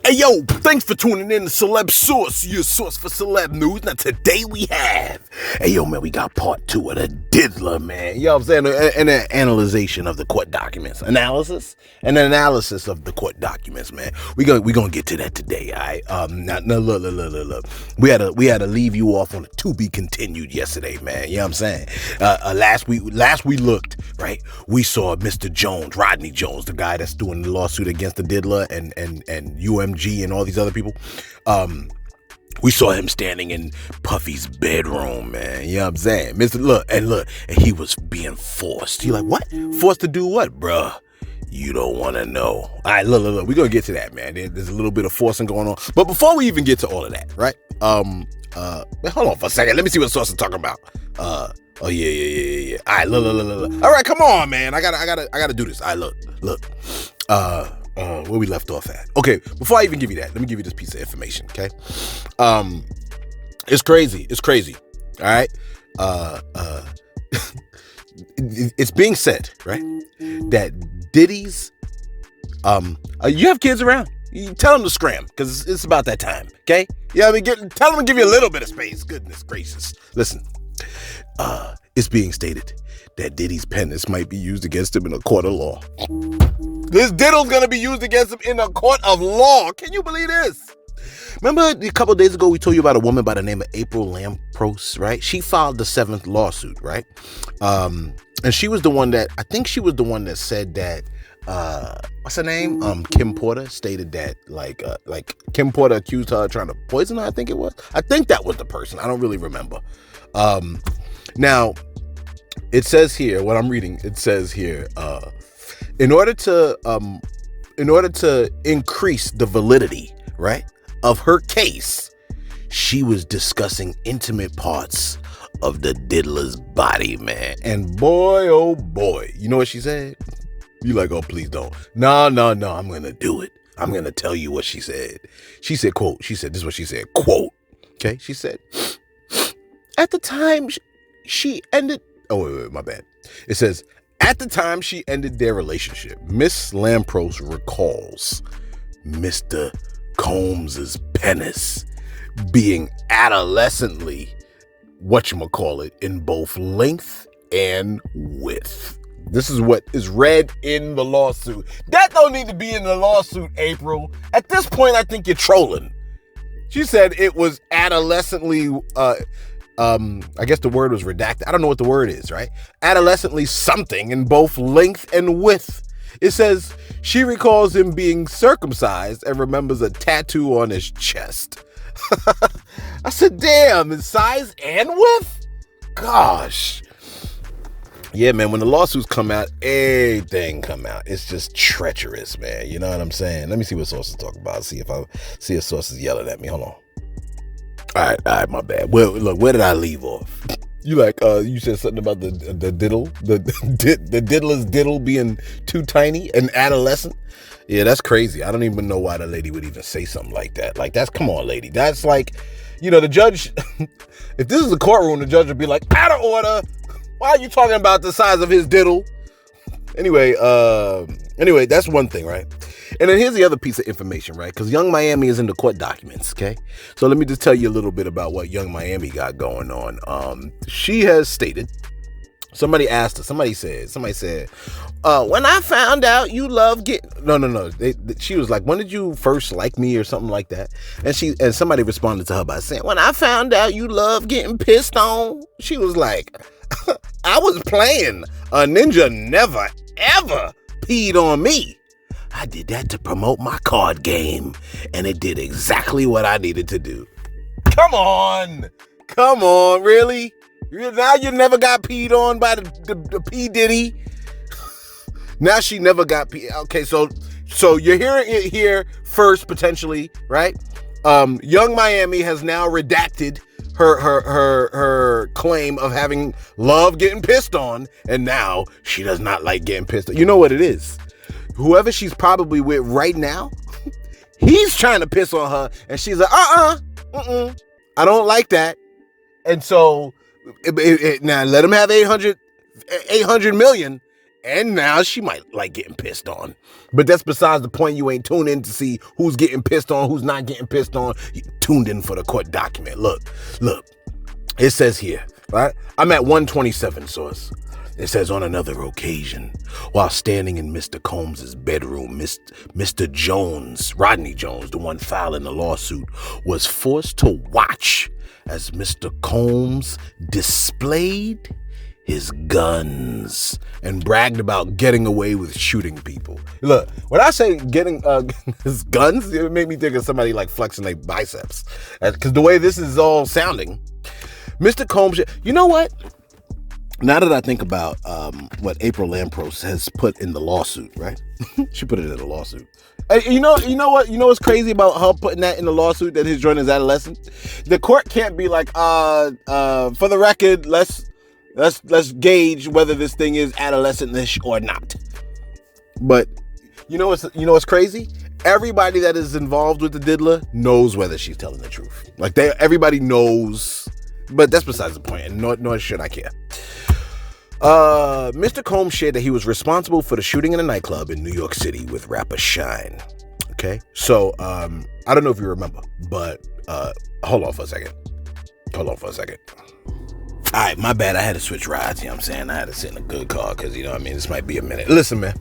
Hey yo, thanks for tuning in to Celeb Source, your source for celeb news. Now today we have, hey yo man, we got part 2 of the DiDDY, man. You know what I'm saying? And an analyzation of the court documents. Analysis of the court documents, man. We gonna get to that today, alright? Now look. We had to leave you off on a to be continued yesterday, man. You know what I'm saying? Last we looked, right? We saw Mr. Jones, Rodney Jones, the guy that's doing the lawsuit against the DiDDY and UMG and all these other people. We saw him standing in Puffy's bedroom, man. You know what I'm saying? Look, and he was being forced. You like, what? Forced to do what, bruh? You don't want to know. All right, look. We're going to get to that, man. There's a little bit of forcing going on. But before we even get to all of that, right? Hold on for a second. Let me see what Sauce is talking about. Oh yeah. All right, look. All right, come on, man. I gotta do this. All right, look. Where we left off at. Okay, before I even give you that, let me give you this piece of information, okay? It's crazy. All right? It's being said, right, that Diddy's you have kids around. You tell them to scram, because it's about that time, okay? Yeah, tell them to give you a little bit of space. Goodness gracious. Listen, it's being stated that Diddy's penance might be used against him in a court of law. This DiDDY's gonna be used against him in a court of law. Can you believe this? Remember a couple of days ago we told you about a woman by the name of April Lampros, right? She filed the 7th lawsuit, right? And she was the one that said that what's her name? Kim Porter stated that like Kim Porter accused her of trying to poison her, I think it was. I think that was the person. I don't really remember. Now it says here, what I'm reading, it says here, in order to increase the validity, right, of her case, she was discussing intimate parts of the DiDDY's body, man. And boy, oh boy, you know what she said? You like, oh, please don't. No, I'm gonna do it. I'm gonna tell you what she said. She said, quote, this is what she said, quote, okay? She said, at the time she ended, wait, my bad. It says, at the time she ended their relationship, Miss Lampros recalls Mr. Combs's penis being adolescently, whatchamacallit, in both length and width. This is what is read in the lawsuit. That don't need to be in the lawsuit, April. At this point, I think you're trolling. She said it was adolescently, I guess the word was redacted. I don't know what the word is, right? Adolescently something in both length and width. It says she recalls him being circumcised and remembers a tattoo on his chest. I said, damn, in size and width? Gosh. Yeah, man, when the lawsuits come out, everything come out. It's just treacherous, man. You know what I'm saying? Let me see what Sauce is talking about. See if Sauce is yelling at me. Hold on. All right, my bad. Well, look, where did I leave off? You like, you said something about the DiDDY, the DiDDY's diddle being too tiny and adolescent. Yeah, that's crazy. I don't even know why the lady would even say something like that. Like, come on, lady. That's like, the judge, if this is a courtroom, the judge would be like, out of order. Why are you talking about the size of his diddle? Anyway, that's one thing, right? And then here's the other piece of information, right? Because Young Miami is in the court documents, okay? So let me just tell you a little bit about what Young Miami got going on. She has stated, somebody asked her, somebody said, when I found out you love getting, no. She was like, when did you first like me or something like that? And somebody responded to her by saying, when I found out you love getting pissed on, she was like, I was playing. A ninja never, ever peed on me. I did that to promote my card game, and it did exactly what I needed to do. Come on, really? Now you never got peed on by the P. Diddy? Now she never got peed. Okay, so you're hearing it here first, potentially, right? Young Miami has now redacted her claim of having love getting pissed on, and now she does not like getting pissed on. You know what it is? Whoever she's probably with right now, he's trying to piss on her, and she's like, I don't like that. And so now let him have 800 million, And now she might like getting pissed on. But that's besides the point. You ain't tuned in to see who's getting pissed on, who's not getting pissed on. You tuned in for the court document. Look. It says here, right? I'm at 127 source. It says, on another occasion, while standing in Mr. Combs' bedroom, Mr. Jones, Rodney Jones, the one filing the lawsuit, was forced to watch as Mr. Combs displayed his guns and bragged about getting away with shooting people. Look, when I say getting his guns, it made me think of somebody like flexing their biceps. Because the way this is all sounding, Mr. Combs, you know what? Now that I think about what April Lampros has put in the lawsuit, right? She put it in the lawsuit. You know what's crazy about her putting that in the lawsuit, that his joint is adolescent? The court can't be like, for the record, let's gauge whether this thing is adolescent-ish or not. But you know what's crazy? Everybody that is involved with the diddler knows whether she's telling the truth. Like everybody knows, but that's besides the point, and nor should I care. Mr. Combs shared that he was responsible for the shooting in a nightclub in New York City with rapper Shine. Okay, so I don't know if you remember, but hold on for a second. All right, my bad. I had to switch rides. You know what I'm saying? I had to sit in a good car because, you know what I mean? This might be a minute. Listen, man.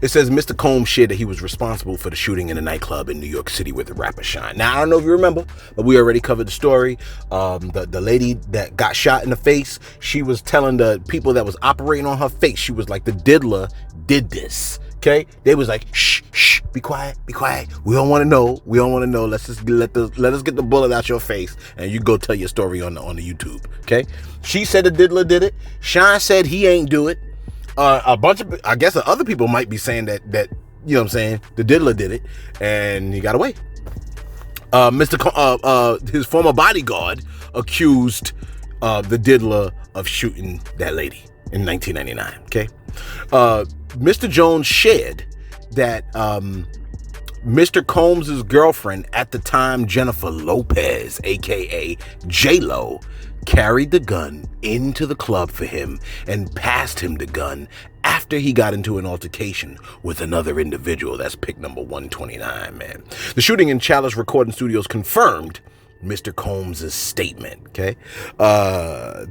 It says Mr. Combs shared that he was responsible for the shooting in a nightclub in New York City with the rapper Shine. Now, I don't know if you remember, but we already covered the story. The lady that got shot in the face, she was telling the people that was operating on her face, she was like, the diddler did this. Okay? They was like, shh, be quiet. We don't want to know. Let's just let us get the bullet out your face, and you go tell your story on the YouTube. Okay? She said the diddler did it. Shine said he ain't do it. A bunch of, I guess, other people might be saying that you know what I'm saying, the diddler did it, and he got away. His former bodyguard accused the diddler of shooting that lady in 1999. Okay. Mr. Jones shared that Mr. Combs' girlfriend at the time, Jennifer Lopez, aka J-Lo, carried the gun into the club for him and passed him the gun after he got into an altercation with another individual. That's pick number 129, man. The shooting in Chalice Recording Studios confirmed Mr. Combs' statement, okay?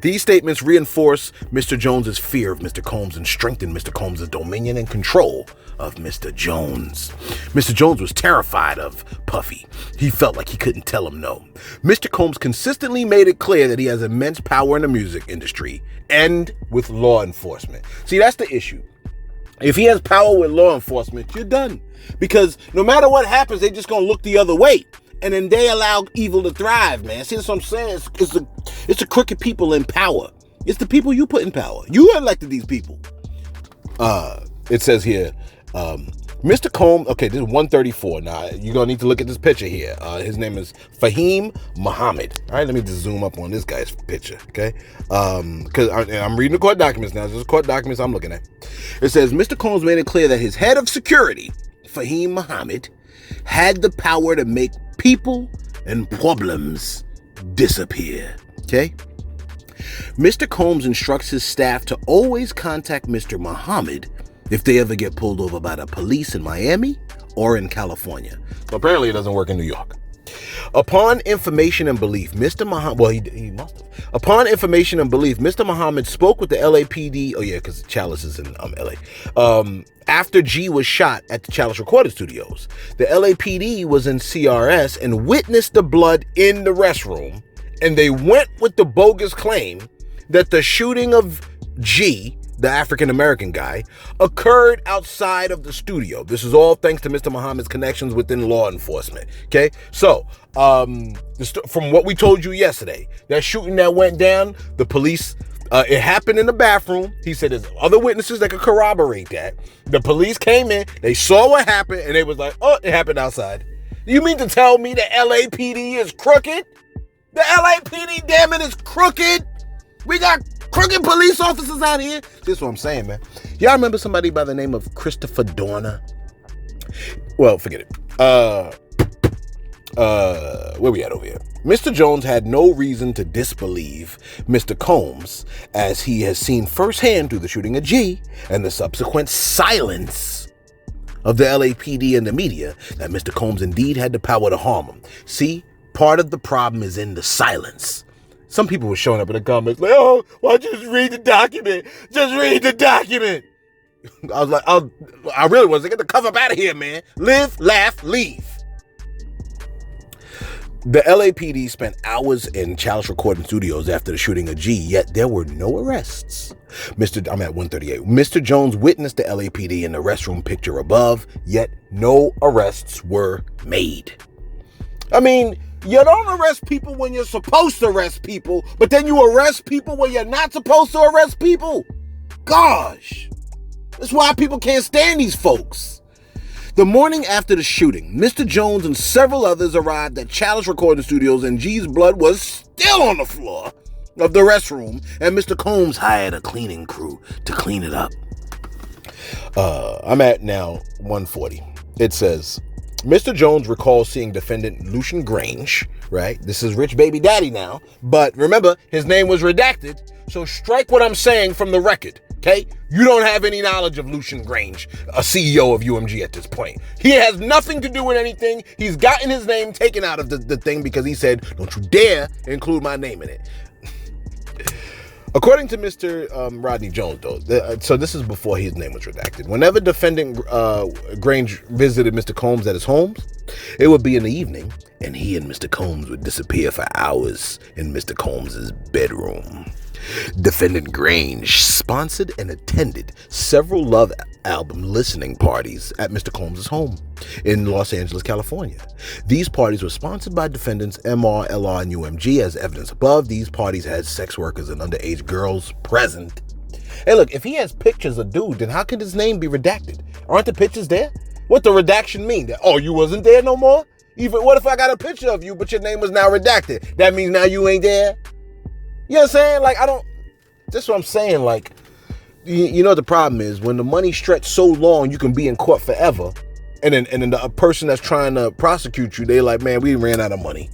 These statements reinforce Mr. Jones' fear of Mr. Combs and strengthen Mr. Combs' dominion and control of Mr. Jones. Mr. Jones was terrified of Puffy. He felt like he couldn't tell him no. Mr. Combs consistently made it clear that he has immense power in the music industry and with law enforcement. See, that's the issue. If he has power with law enforcement, you're done. Because no matter what happens, they're just going to look the other way. And then they allow evil to thrive, man. See, that's what I'm saying? It's the crooked people in power. It's the people you put in power. You elected these people. It says here, Mr. Combs, okay, this is 134. Now, you're going to need to look at this picture here. His name is Fahim Muhammad. All right, let me just zoom up on this guy's picture, okay? Because I'm reading the court documents now. This is court documents I'm looking at. It says, Mr. Combs made it clear that his head of security, Fahim Muhammad, had the power to make people and problems disappear, okay? Mr. Combs instructs his staff to always contact Mr. Muhammad if they ever get pulled over by the police in Miami or in California. So apparently it doesn't work in New York. Upon information and belief, Mr. Muhammad, well, he must have. Upon information and belief, Mr. Muhammad spoke with the LAPD. Oh yeah, because Chalice is in LA. After G was shot at the Chalice Recording Studios, the LAPD was in CRS and witnessed the blood in the restroom, and they went with the bogus claim that the shooting of G, the African-American guy, occurred outside of the studio. This is all thanks to Mr. Muhammad's connections within law enforcement. Okay, so from what we told you yesterday, that shooting that went down, the police, it happened in the bathroom. He said there's other witnesses that could corroborate that. The police came in, they saw what happened, and they was like, oh, it happened outside. You mean to tell me the LAPD is crooked? The LAPD, damn it, is crooked. We got crooked police officers out here. This is what I'm saying, man. Y'all remember somebody by the name of Christopher Dorner? Well, forget it. Where we at over here? Mr. Jones had no reason to disbelieve Mr. Combs, as he has seen firsthand through the shooting of G and the subsequent silence of the LAPD and the media that Mr. Combs indeed had the power to harm him. See, part of the problem is in the silence. Some people were showing up in the comments like, oh, why don't you just read the document? Just read the document. I was like, I really was. Get the cover up out of here, man. Live, laugh, leave. The LAPD spent hours in Chalice recording studios after the shooting of G, yet there were no arrests. I'm at 138. Mr. Jones witnessed the LAPD in the restroom picture above, yet no arrests were made. I mean, you don't arrest people when you're supposed to arrest people, but then you arrest people when you're not supposed to arrest people. Gosh, that's why people can't stand these folks. The morning after the shooting, Mr. Jones and several others arrived at Chalice Recording Studios, and G's blood was still on the floor of the restroom, and Mr. Combs hired a cleaning crew to clean it up. I'm at now 140. It says, Mr. Jones recalls seeing defendant Lucian Grange, right? This is Rich Baby Daddy now, but remember, his name was redacted, so strike what I'm saying from the record. Okay, you don't have any knowledge of Lucian Grange, a CEO of UMG at this point. He has nothing to do with anything. He's gotten his name taken out of the thing because he said, don't you dare include my name in it. According to Mr. Rodney Jones, though, so this is before his name was redacted. Whenever defendant Grange visited Mr. Combs at his home, it would be in the evening, and he and Mr. Combs would disappear for hours in Mr. Combs' bedroom. Defendant Grange sponsored and attended several Love album listening parties at Mr. Combs' home in Los Angeles, California. These parties were sponsored by defendants MR, LR, and UMG. As evidence above, these parties had sex workers and underage girls present. Hey, look, if he has pictures of dude, then how can his name be redacted? Aren't the pictures there? What the redaction mean? That, oh, you wasn't there no more? Even what if I got a picture of you, but your name was now redacted? That means now you ain't there? You know what I'm saying? Like, that's what I'm saying. Like, you know, the problem is when the money stretched so long, you can be in court forever. And then the person that's trying to prosecute you, they like, man, we ran out of money.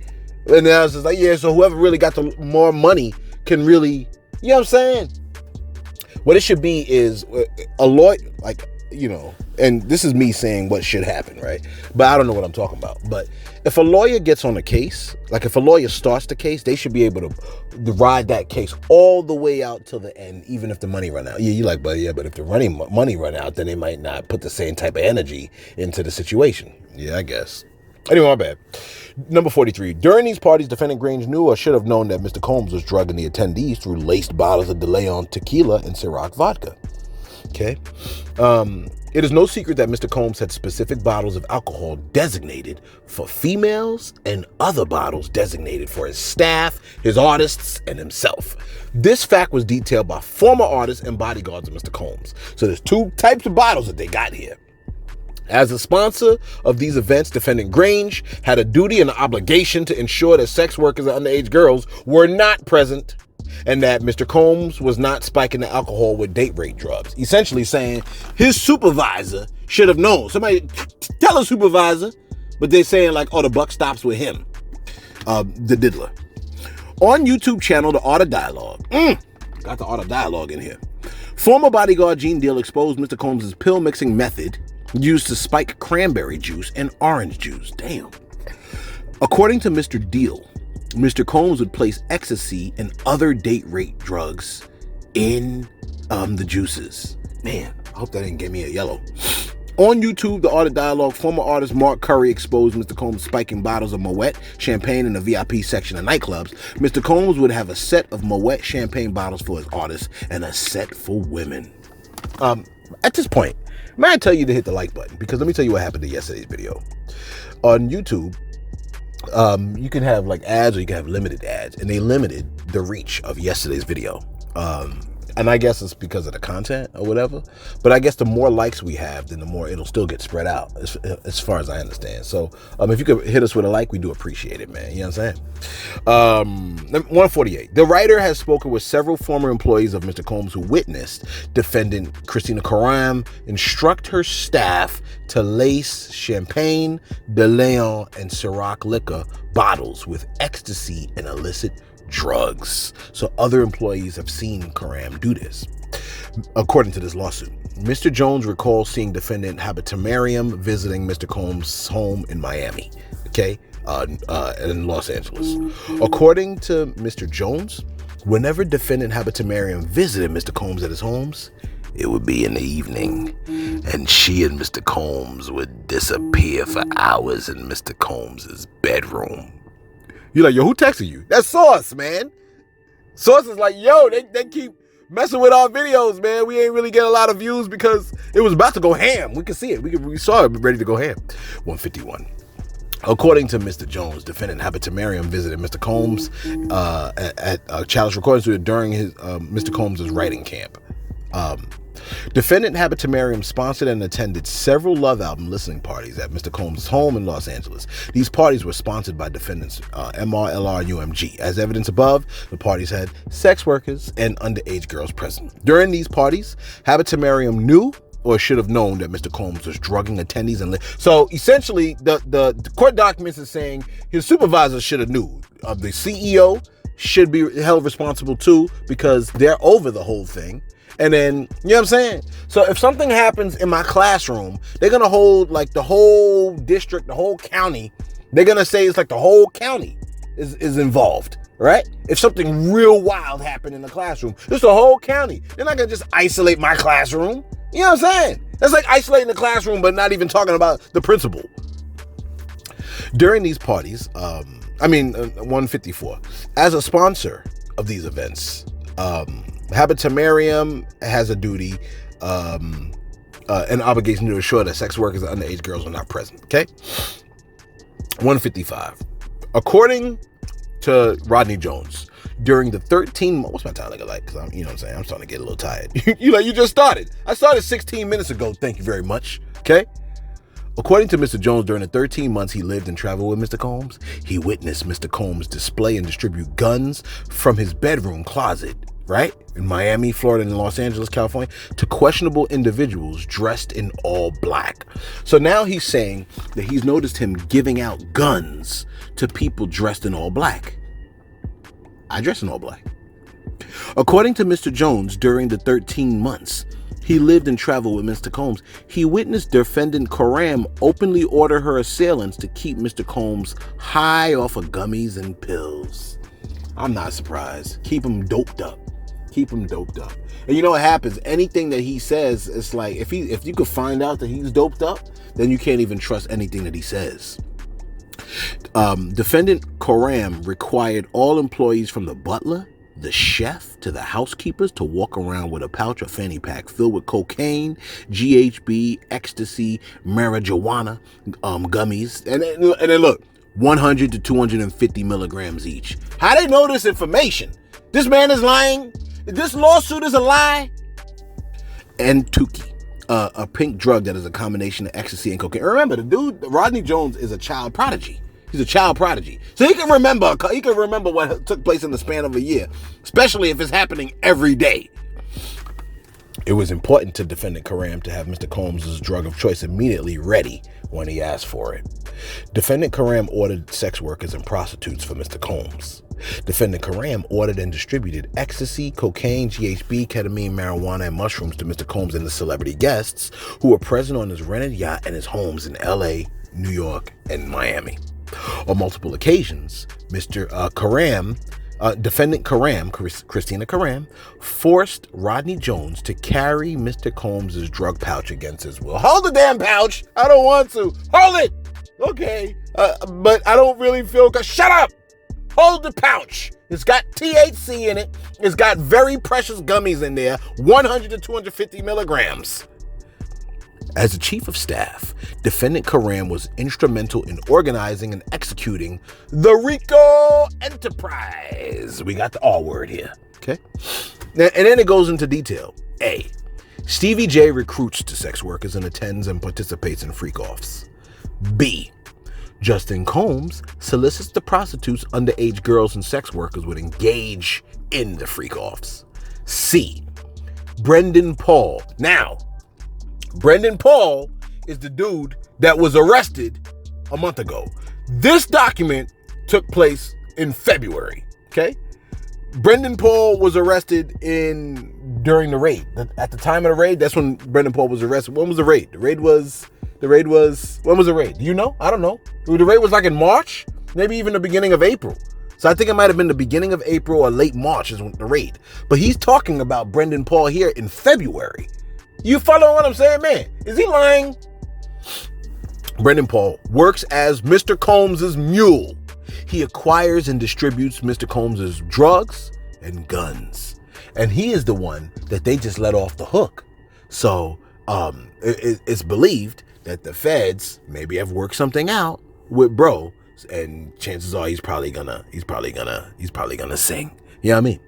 And then I was just like, yeah, so whoever really got the more money can really, you know what I'm saying? What it should be is a lawyer, like, you know, and this is me saying what should happen, right? But I don't know what I'm talking about. But if a lawyer gets on a case, like if a lawyer starts the case, they should be able to ride that case all the way out till the end, even if the money run out. Yeah, you like, but if the money run out, then they might not put the same type of energy into the situation. Yeah, I guess. Anyway, my bad. Number 43. During these parties, defendant Grange knew or should have known that Mr. Combs was drugging the attendees through laced bottles of De Leon tequila and Ciroc vodka. Okay. It is no secret that Mr. Combs had specific bottles of alcohol designated for females and other bottles designated for his staff, his artists, and himself. This fact was detailed by former artists and bodyguards of Mr. Combs. So there's two types of bottles that they got here. As a sponsor of these events, defendant Grange had a duty and an obligation to ensure that sex workers and underage girls were not present, and that Mr. Combs was not spiking the alcohol with date rape drugs. Essentially saying his supervisor should have known. Somebody tell a supervisor, but they're saying like, oh, the buck stops with him. The diddler. On YouTube channel, The Art of Dialogue. Got The Art of Dialogue in here. Former bodyguard Gene Deal exposed Mr. Combs' pill mixing method used to spike cranberry juice and orange juice. Damn. According to Mr. Deal, Mr. Combs would place ecstasy and other date rape drugs in the juices. Man, I hope that didn't give me a yellow. On YouTube, The Art of Dialogue, former artist Mark Curry exposed Mr. Combs spiking bottles of Moet champagne in the VIP section of nightclubs. Mr. Combs would have a set of Moet champagne bottles for his artists and a set for women. At this point, may I tell you to hit the like button, because let me tell you what happened to yesterday's video. On YouTube, you can have like ads or you can have limited ads, and they limited the reach of yesterday's video. And I guess it's because of the content or whatever. But I guess the more likes we have, then the more it'll still get spread out, as far as I understand. So if you could hit us with a like, we do appreciate it, man. You know what I'm saying? 148. The writer has spoken with several former employees of Mr. Combs who witnessed defendant Christina Karam instruct her staff to lace Champagne, De Leon, and Ciroc liquor bottles with ecstasy and illicit drugs. So other employees have seen Karam do this. According to this lawsuit, Mr. Jones recalls seeing defendant Habitamariam visiting Mr. Combs' home in Miami, in Los Angeles. According to Mr. Jones, whenever defendant Habitamariam visited Mr. Combs at his homes, it would be in the evening, and she and Mr. Combs would disappear for hours in Mr. Combs' bedroom. You're like, yo, who texted you? That's Sauce, man. Sauce is like, yo, they keep messing with our videos, man. We ain't really get a lot of views because it was about to go ham. We could see it. We saw it ready to go ham. 151. According to Mr. Jones, defendant Habitamariam visited Mr. Combs at a childish recording studio during his Mr. Combs' writing camp. Defendant Habitamariam sponsored and attended several Love album listening parties at Mr. Combs' home in Los Angeles. These parties were sponsored by defendants MR, LR, and UMG. As evidence above, the parties had sex workers and underage girls present. During these parties, Habitamariam knew or should have known that Mr. Combs was drugging attendees so essentially the court documents is saying his supervisor should have knew. The CEO should be held responsible too because they're over the whole thing. And then, you know what I'm saying? So if something happens in my classroom, they're going to hold like the whole district, the whole county. They're going to say it's like the whole county is involved, right? If something real wild happened in the classroom, it's the whole county. They're not going to just isolate my classroom. You know what I'm saying? That's like isolating the classroom, but not even talking about the principal. During these parties, 154, as a sponsor of these events, Habitamariam has a duty, an obligation to ensure that sex workers and underage girls are not present. Okay. 155. According to Rodney Jones, during the 13 what's my time like? Because I'm, you know what I'm saying? I'm starting to get a little tired. You just started. I started 16 minutes ago. Thank you very much. Okay. According to Mr. Jones, during the 13 months he lived and traveled with Mr. Combs, he witnessed Mr. Combs display and distribute guns from his bedroom closet, right, in Miami, Florida, and Los Angeles, California, to questionable individuals dressed in all black. So now he's saying that he's noticed him giving out guns to people dressed in all black. I dress in all black. According to Mr. Jones, during the 13 months he lived and traveled with Mr. Combs, he witnessed defendant Karam openly order her assailants to keep Mr. Combs high off of gummies and pills. I'm not surprised. Keep him doped up. Keep him doped up. And you know what happens? Anything that he says, it's like if you could find out that he's doped up, then you can't even trust anything that he says. Defendant Karam required all employees from the butler, the chef, to the housekeepers to walk around with a pouch or fanny pack filled with cocaine, GHB, ecstasy, marijuana, gummies, and then look, 100 to 250 milligrams each. How they know this information? This man is lying. This lawsuit is a lie. And Tukey, a pink drug that is a combination of ecstasy and cocaine. Remember, the dude, Rodney Jones, is a child prodigy. He's a child prodigy. So he can remember what took place in the span of a year, especially if it's happening every day. It was important to defendant Karam to have Mr. Combs' drug of choice immediately ready when he asked for it. Defendant Karam ordered sex workers and prostitutes for Mr. Combs. Defendant Karam ordered and distributed ecstasy, cocaine, GHB, ketamine, marijuana, and mushrooms to Mr. Combs and the celebrity guests who were present on his rented yacht and his homes in LA, New York, and Miami. On multiple occasions, defendant Karam, Christina Karam, forced Rodney Jones to carry Mr. Combs' drug pouch against his will. Hold the damn pouch! I don't want to. Hold it! Okay, but I don't really feel... Shut up! Hold the pouch. It's got THC in it. It's got very precious gummies in there, 100 to 250 milligrams. As the chief of staff, defendant Karam was instrumental in organizing and executing the RICO enterprise. We got the R word here, okay? And then it goes into detail. A. Stevie J recruits to sex workers and attends and participates in freak-offs. B. Justin Combs solicits the prostitutes, underage girls, and sex workers would engage in the freak-offs. C. Brendan Paul. Now, Brendan Paul is the dude that was arrested a month ago. This document took place in February, okay? Brendan Paul was arrested during the raid. At the time of the raid, that's when Brendan Paul was arrested. When was the raid? When was the raid? Do you know? I don't know. The raid was like in March, maybe even the beginning of April. So I think it might have been the beginning of April or late March is when the raid. But he's talking about Brendan Paul here in February. You follow what I'm saying, man? Is he lying? Brendan Paul works as Mr. Combs' mule. He acquires and distributes Mr. Combs' drugs and guns. And he is the one that they just let off the hook. So it's believed that the feds maybe have worked something out with bro, and chances are he's probably gonna sing. You know what I mean?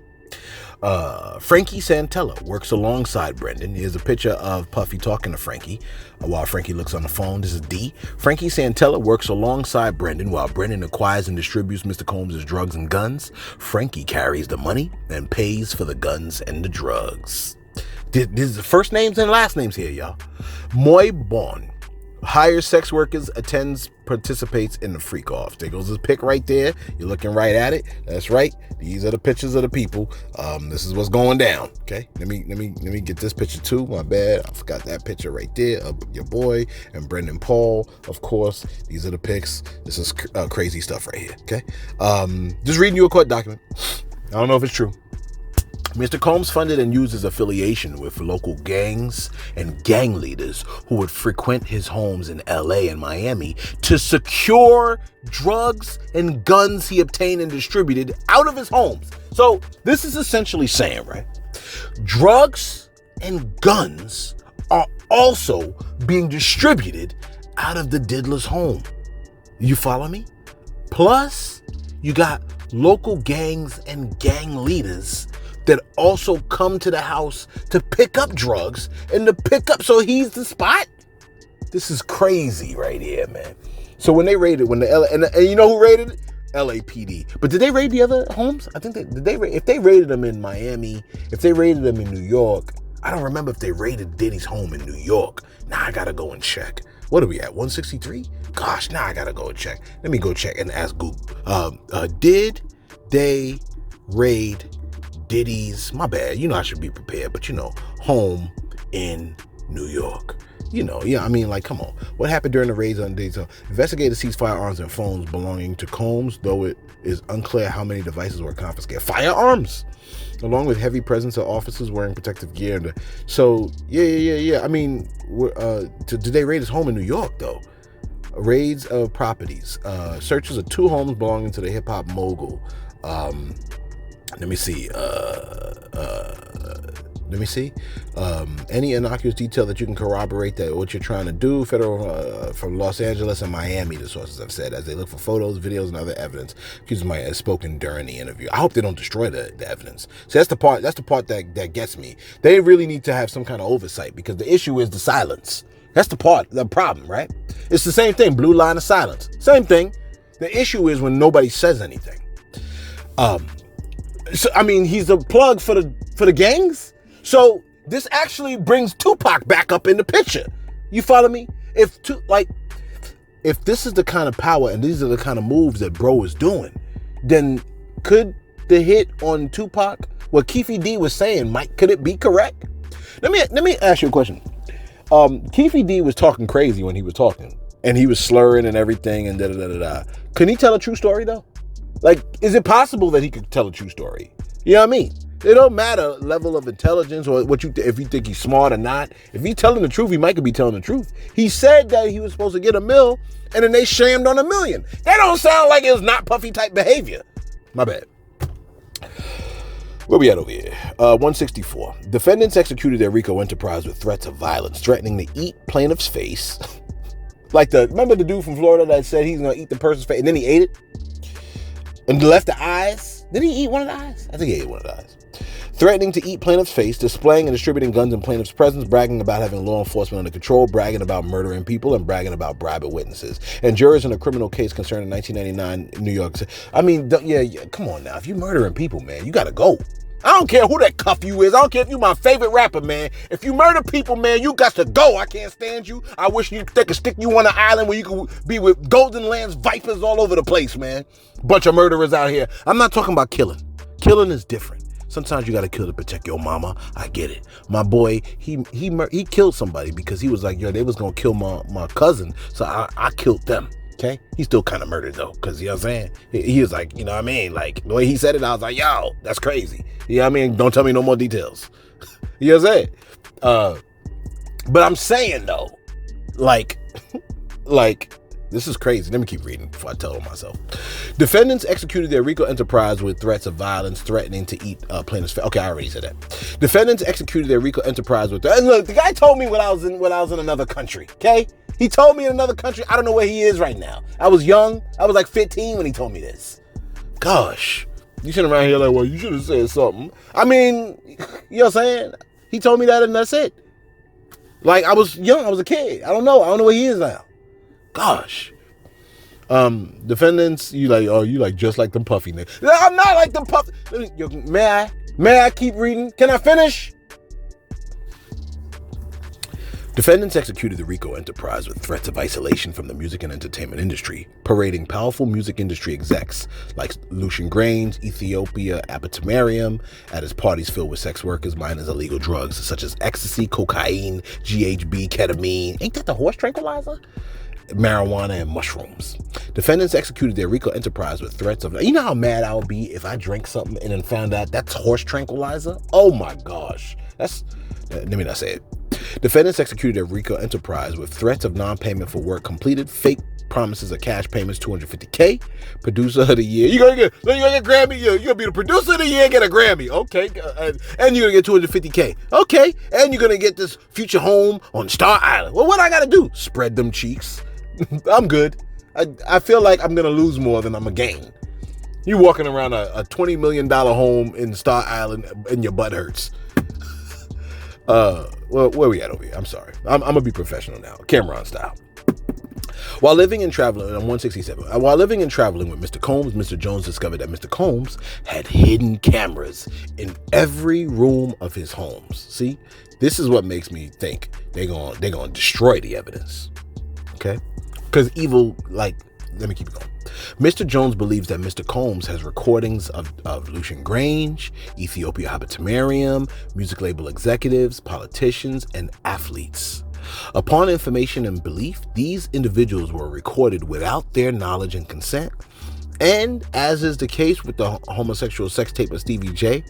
Frankie Santella works alongside Brendan. Here's a picture of Puffy talking to Frankie while Frankie looks on the phone. This is D. Frankie Santella works alongside Brendan while Brendan acquires and distributes Mr. Combs' drugs and guns. Frankie carries the money and pays for the guns and the drugs. This is the first names and last names here, y'all. Moy Bon hires sex workers, attends, participates in the freak-offs. There goes his pic right there. You're looking right at it. That's right. These are the pictures of the people. This is what's going down. Okay. Let me get this picture too. My bad. I forgot that picture right there of your boy and Brendan Paul. Of course, these are the pics. This is crazy stuff right here. Okay. Just reading you a court document. I don't know if it's true. Mr. Combs funded and used his affiliation with local gangs and gang leaders who would frequent his homes in LA and Miami to secure drugs and guns he obtained and distributed out of his homes. So this is essentially saying, right, drugs and guns are also being distributed out of the diddler's home. You follow me? Plus, you got local gangs and gang leaders that also come to the house to pick up drugs and to pick up. So he's the spot. This is crazy right here, man. So when they raided, and you know who raided it? LAPD. But did they raid the other homes? I think if they raided them in Miami, if they raided them in New York, I don't remember if they raided Diddy's home in New York. Now I gotta go and check. What are we at? 163? Gosh, now I gotta go and check. Let me go check and ask Google. Did they raid Diddy's, my bad, you know I should be prepared, but you know, home in New York? You know, yeah, I mean, like, come on. What happened during the raids on Diddy's home? Investigators seized firearms and phones belonging to Combs, though it is unclear how many devices were confiscated. Firearms! Along with heavy presence of officers wearing protective gear. So, yeah. I mean, did they raid his home in New York, though? Raids of properties. Searches of 2 homes belonging to the hip-hop mogul. Let me see. Any innocuous detail that you can corroborate that what you're trying to do. Federal from Los Angeles and Miami, the sources have said, as they look for photos, videos, and other evidence. Accused might have spoken during the interview. I hope they don't destroy the evidence. So that's the part that gets me. They really need to have some kind of oversight, because the issue is the silence. That's the problem, right? It's the same thing. Blue line of silence. Same thing. The issue is when nobody says anything. So, I mean, he's a plug for the gangs. So this actually brings Tupac back up in the picture. You follow me? If this is the kind of power and these are the kind of moves that bro is doing, then could the hit on Tupac, what Keefe D was saying, could it be correct? Let me ask you a question. Keefe D was talking crazy when he was talking, and he was slurring and everything and da-da-da-da-da. Can he tell a true story though? Like, is it possible that he could tell a true story? You know what I mean? It don't matter level of intelligence or if you think he's smart or not. If he's telling the truth, he might be telling the truth. He said that he was supposed to get $1 million, and then they shammed on $1 million. That don't sound like it was not Puffy type behavior. My bad. Where we at over here? 164. Defendants executed their RICO enterprise with threats of violence, threatening to eat plaintiff's face. Remember the dude from Florida that said he's gonna eat the person's face, and then he ate it? And left the eyes. Did he eat one of the eyes? I think he ate one of the eyes. threatening to eat plaintiff's face, displaying and distributing guns in plaintiff's presence, bragging about having law enforcement under control, bragging about murdering people, and bragging about bribing witnesses. And jurors in a criminal case concerning 1999 New York City. I mean, yeah, come on now. If you murdering people, man, you got to go. I don't care who that cuff you is. I don't care if you my favorite rapper, man. If you murder people, man, you got to go. I can't stand you. I wish they could stick you on an island where you could be with Golden Lands vipers all over the place, man. Bunch of murderers out here. I'm not talking about killing. Killing is different. Sometimes you got to kill to protect your mama. I get it. My boy, he killed somebody because he was like, yo, they was going to kill my cousin. So I killed them. Okay. He still kind of murdered though. Cause you know what I'm saying? He was like, you know what I mean? Like the way he said it, I was like, yo, that's crazy. You know what I mean? Don't tell me no more details. You know what I'm saying? But I'm saying though, like, this is crazy. Let me keep reading before I tell it myself. Defendants executed their RICO enterprise with threats of violence, threatening to eat plaintiff's face. Okay, I already said that. Defendants executed their RICO enterprise with. And look, the guy told me when I was in another country. Okay, he told me in another country. I don't know where he is right now. I was young. I was like 15 when he told me this. Gosh, you sitting around here like, well, you should have said something. I mean, you know what I'm saying? He told me that, and that's it. Like I was young. I was a kid. I don't know where he is now. Gosh. Defendants, you like just like them puffy niggas. No, I'm not like them puffy. May I keep reading? Can I finish? Defendants executed the RICO enterprise with threats of isolation from the music and entertainment industry, parading powerful music industry execs like Lucian Grainge, Ethiopia Abatamariam at his parties filled with sex workers, minors, illegal drugs such as ecstasy, cocaine, GHB, ketamine. Ain't that the horse tranquilizer? Marijuana and mushrooms. Defendants executed their RICO enterprise with threats of, you know how mad I would be if I drank something and then found out that's horse tranquilizer? Oh my gosh. Let me not say it. Defendants executed their RICO enterprise with threats of non-payment for work completed, fake promises of cash payments, $250K, producer of the year. You're gonna get Grammy. You're gonna be the producer of the year and get a Grammy. Okay. And you're gonna get $250K. Okay. And you're gonna get this future home on Star Island. Well, what I gotta do? Spread them cheeks. I'm good. I feel like I'm going to lose more than I'm going to gain. You walking around a $20 million home in Star Island and your butt hurts. Well, where we at over here? I'm sorry. I'm going to be professional now. Cameron style. While living and traveling, I'm 167. While living and traveling with Mr. Combs, Mr. Jones discovered that Mr. Combs had hidden cameras in every room of his homes. See, this is what makes me think they're gonna destroy the evidence. Okay? Because evil, let me keep it going. Mr. Jones believes that Mr. Combs has recordings of Lucian Grainge, Ethiopia Abatamariam, music label executives, politicians, and athletes. Upon information and belief, these individuals were recorded without their knowledge and consent. And as is the case with the homosexual sex tape of Stevie J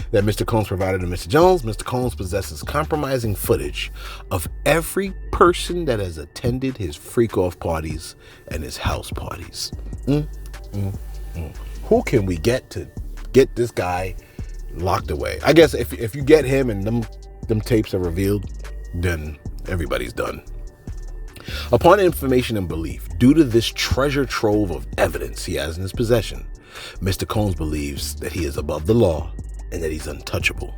that Mr. Combs provided to Mr. Jones, Mr. Combs possesses compromising footage of every person that has attended his freak-off parties and his house parties. Who can we get to get this guy locked away? I guess if you get him and them tapes are revealed, then everybody's done. Upon information and belief, due to this treasure trove of evidence he has in his possession, Mr. Combs believes that he is above the law and that he's untouchable.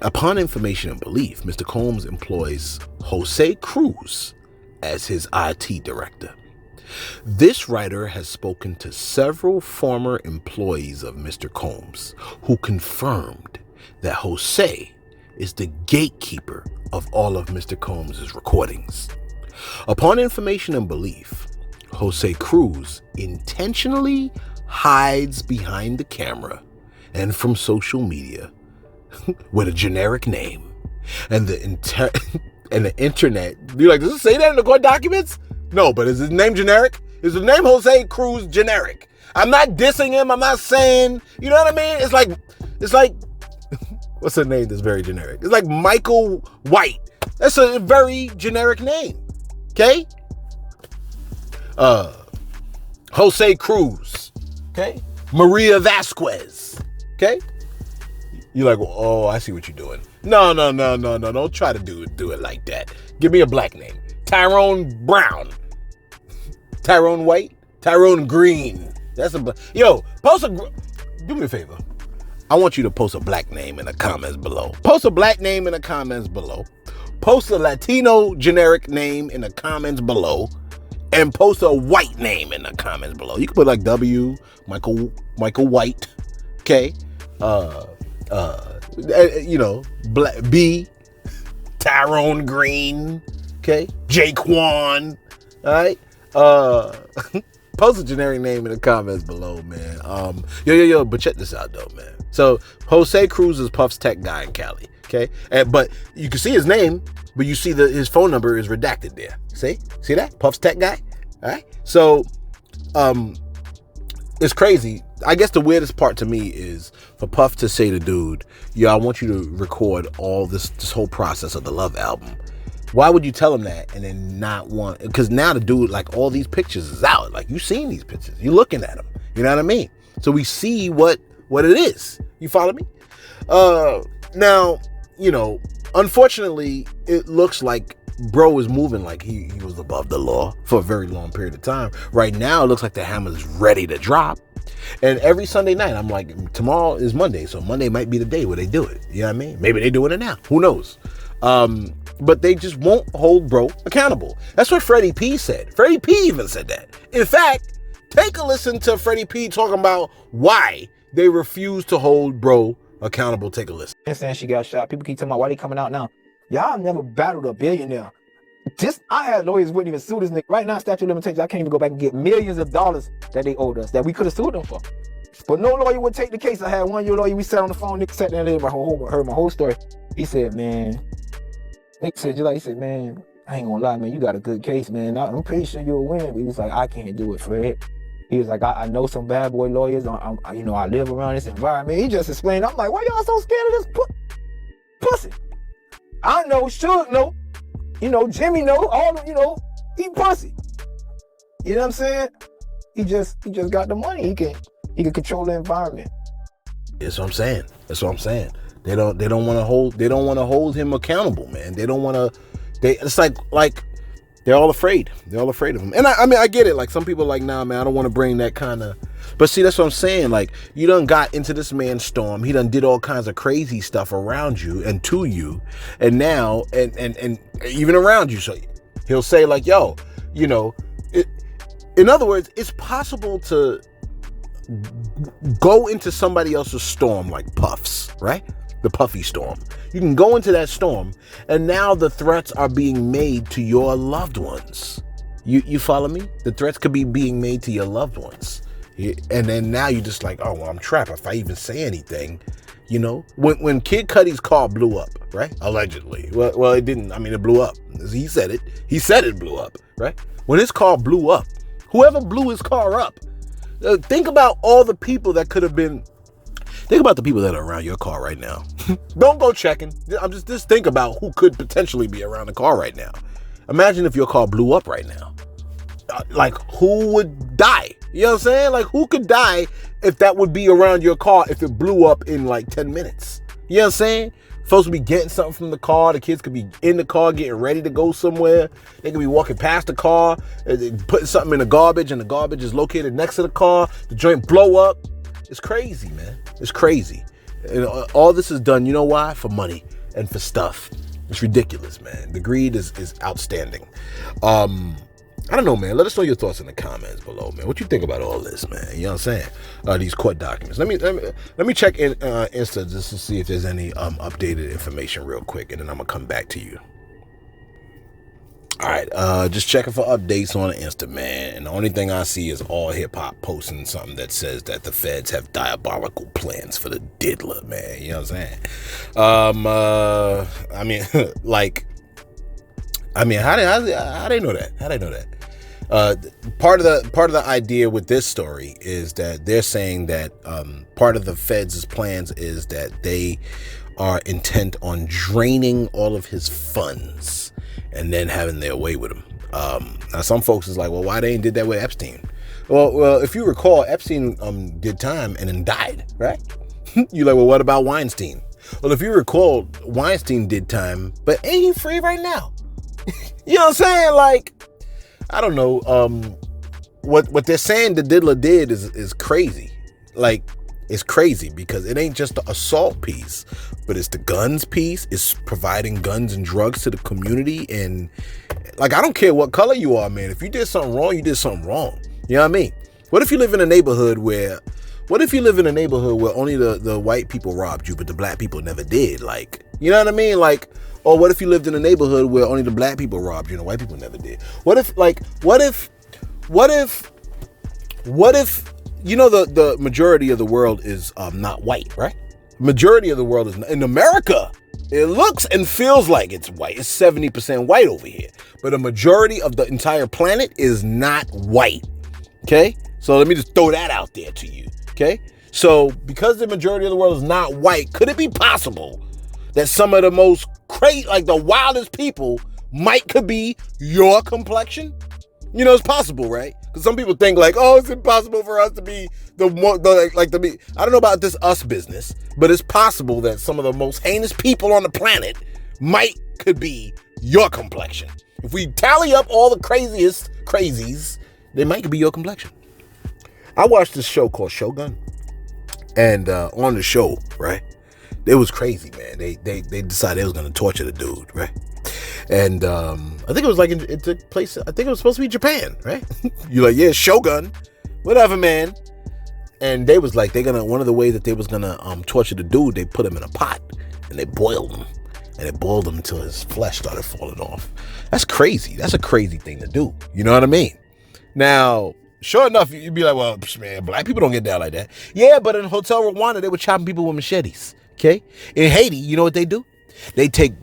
Upon information and belief, Mr. Combs employs Jose Cruz as his IT director. This writer has spoken to several former employees of Mr. Combs who confirmed that Jose is the gatekeeper of all of Mr. Combs' recordings. Upon information and belief, Jose Cruz intentionally hides behind the camera and from social media with a generic name and the internet. You're like, does it say that in the court documents? No, but is his name generic? Is the name Jose Cruz generic? I'm not dissing him. I'm not saying, you know what I mean? It's like, what's the name that's very generic? It's like Michael White. That's a very generic name. Okay? Jose Cruz. Okay? Maria Vasquez. Okay? You're like, well, oh, I see what you're doing. No. Don't try to do it like that. Give me a black name. Tyrone Brown. Tyrone White. Tyrone Green. That's a... Yo, do me a favor. I want you to post a black name in the comments below. Post a black name in the comments below. Post a Latino generic name in the comments below. And post a white name in the comments below. You can put like W, Michael White, okay? Black B, Tyrone Green, okay? Jaquan, all right? Post a generic name in the comments below, man. But check this out though, man. So Jose Cruz is Puff's tech guy in Cali, okay? But you can see his name, but you see his phone number is redacted there. See that? Puff's tech guy. All right. So, it's crazy. I guess the weirdest part to me is for Puff to say to dude, "Yo, I want you to record all this whole process of the Love album." Why would you tell him that and then not want? Because now the dude, like, all these pictures is out. Like, you seen these pictures, you looking at them. You know what I mean? So we see what it is. You follow me? Now, unfortunately, it looks like bro is moving like he was above the law for a very long period of time. Right now, it looks like the hammer's ready to drop. And every Sunday night, I'm like, tomorrow is Monday, so Monday might be the day where they do it. You know what I mean? Maybe they're doing it now. Who knows? But they just won't hold bro accountable. That's what Freddie P said. Freddie P even said that. In fact, take a listen to Freddie P talking about why they refuse to hold bro accountable. Take a listen. Saying she got shot. People keep talking about why they coming out now. Y'all never battled a billionaire. I had lawyers wouldn't even sue this nigga. Right now, statute of limitations, I can't even go back and get millions of dollars that they owed us, that we could have sued them for. But no lawyer would take the case. I had one year lawyer, we sat on the phone, nigga sat there and heard my whole story. He said, man, man, I ain't gonna lie, man, you got a good case, man. I'm pretty sure you'll win. But he was like, I can't do it, Fred. He was like, I know some bad boy lawyers. I live around this environment. He just explained. I'm like, why y'all so scared of this pussy? I know, Suge know, Jimmy know, he pussy. You know what I'm saying? He just got the money. He can control the environment. That's what I'm saying. They don't want to hold him accountable, man. They don't want to. It's like they're all afraid. They're all afraid of him. And I get it. Like, some people are like, nah, man, I don't want to bring that kind of. But see, that's what I'm saying. Like, you done got into this man's storm. He done did all kinds of crazy stuff around you and to you, and now and even around you. So he'll say like, yo, in other words, it's possible to go into somebody else's storm like Puff's, right? The Puffy storm. You can go into that storm, and now the threats are being made to your loved ones. You follow me? The threats could be being made to your loved ones. And then now you're just like, oh, well, I'm trapped. If I even say anything, when Kid Cudi's car blew up, right? Allegedly. Well, it didn't. I mean, it blew up. He said it. He said it blew up, right? When his car blew up, whoever blew his car up, think about all the people that could have been. Think about the people that are around your car right now. Don't go checking. I'm just think about who could potentially be around the car right now. Imagine if your car blew up right now. Like, who would die? You know what I'm saying? Like, who could die if that would be around your car if it blew up in like 10 minutes? You know what I'm saying? Folks would be getting something from the car. The kids could be in the car getting ready to go somewhere. They could be walking past the car, putting something in the garbage, and the garbage is located next to the car. The joint blow up. It's crazy, man. It's crazy. And all this is done, you know why? For money and for stuff. It's ridiculous, man. The greed is outstanding. I don't know, man. Let us know your thoughts in the comments below, man. What you think about all this, man? You know what I'm saying? These court documents. Let me check in Insta just to see if there's any updated information real quick, and then I'm gonna come back to you. All right, just checking for updates on Insta, man. And the only thing I see is All Hip Hop posting something that says that the feds have diabolical plans for the diddler, man. You know what I'm saying? I mean, how they know that? How they know that? Part of the idea with this story is that they're saying that part of the feds' plans is that they are intent on draining all of his funds and then having their way with him. Now some folks is like, well, why they ain't did that with Epstein? Well, if you recall, Epstein did time and then died, right? You're like, well, what about Weinstein? Well, if you recall, Weinstein did time, but ain't he free right now? You know what I'm saying? Like, I don't know. What they're saying the diddler did is crazy. Like, It's crazy because it ain't just the assault piece, but it's the guns piece. It's providing guns and drugs to the community. And like, I don't care what color you are, man. If you did something wrong, you did something wrong. You know what I mean? What if you live in a neighborhood where only the white people robbed you, but the black people never did? Like, you know what I mean? Like, or what if you lived in a neighborhood where only the black people robbed you and the white people never did? What if, you know, the majority of the world is not white, right? Majority of the world is in America. It looks and feels like it's white. It's 70% white over here. But a majority of the entire planet is not white. Okay? So let me just throw that out there to you. Okay? So because the majority of the world is not white, could it be possible that some of the most crazy, like the wildest people could be your complexion? You know, it's possible, right? Because some people think like, oh, it's impossible for us to be I don't know about this us business, but it's possible that some of the most heinous people on the planet could be your complexion. If we tally up all the crazies, they might be your complexion. I watched this show called Shogun, and on the show, right, it was crazy, man. They decided they was gonna torture the dude, right? And I think it was like it took place. I think it was supposed to be Japan, right? You're like, yeah, Shogun, whatever, man. And they was like, one of the ways that they was gonna torture the dude, they put him in a pot and they boiled him, and they boiled him until his flesh started falling off. That's crazy. That's a crazy thing to do. You know what I mean? Now, sure enough, you'd be like, well, man, black people don't get down like that. Yeah, but in Hotel Rwanda, they were chopping people with machetes. Okay, in Haiti, you know what they do? They take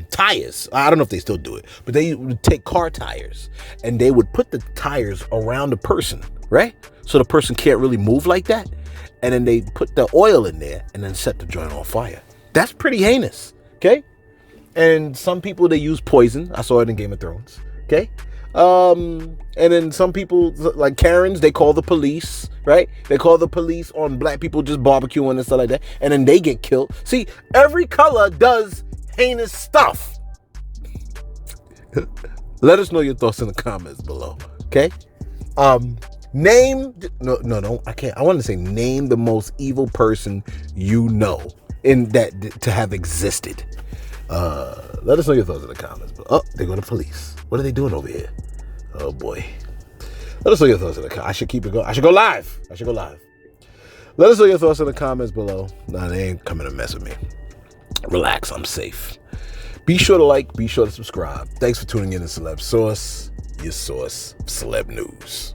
tires. I don't know if they still do it, but they would take car tires and they would put the tires around the person, right? So the person can't really move like that. And then they put the oil in there and then set the joint on fire. That's pretty heinous, okay? And some people, they use poison. I saw it in Game of Thrones, okay? And then some people, like Karens, they call the police, right? They call the police on black people just barbecuing and stuff like that. And then they get killed. See, every color does heinous stuff. Let us know your thoughts in the comments below, okay? No, I can't. I want to say name the most evil person you know to have existed. Let us know your thoughts in the comments. Oh, they go to police. What are they doing over here? Oh boy. Let us know your thoughts in the comments. I should keep it going. I should go live. Let us know your thoughts in the comments below. Nah, they ain't coming to mess with me. Relax, I'm safe. Be sure to like, be sure to subscribe. Thanks for tuning in to Celeb Source, your source of celeb news.